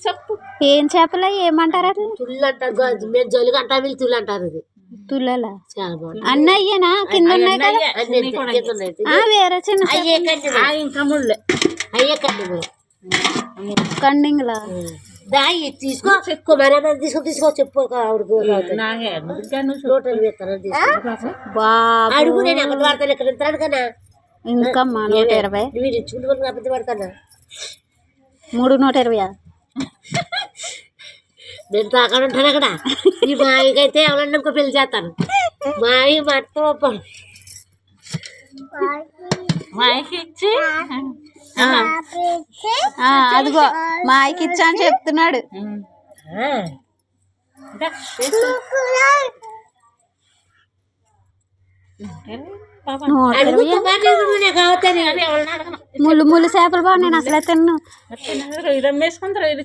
చెప్పు ఏం చేపలు ఏమంటారు అట్లా? తుళ్ళు అంటారు, మేము జోలిగా అంటారు, వీళ్ళు తుళ్ళు అంటారు. ఇది తుల్లలా చాలా బాగుంది. అన్న అయ్యేనా కింద ఉన్నాయి కదా? అన్నీ కింద ఉన్నాయి. వేరే చిన్న అయ్యే కండి, ఇంకా ముళ్ళే అయ్యే కండి మీరు. కండింగ్లా దాయి తీసుకో కుమారి తీసుకో చెప్పు ఆవిడకు నాకే నోటలు వేస్తాను తీసుకో. బాబు అడుగు, నేను అబద్ధం పడతాను ఇక్కడ ఇంతాను కదా. ఎందుకమ్మా 120 మీరు ఇచ్చుకుంటే వాళ్ళకి అబద్ధం పడతాను. 120 నేను తాకాడు ఉంటాను అక్కడ. ఈ మాయకైతే ఎవరన్నా ఇంకో పెళ్లి చేస్తాను. మాయ మొత్తం మాయకి ఇచ్చి అదిగో మాయకి ఇచ్చా అని చెప్తున్నాడు. 120 ముళ్ళు ముళ్ళు చేపలు బాగున్నాయి, అసలు తిన్ను. వేసుకుంటారు.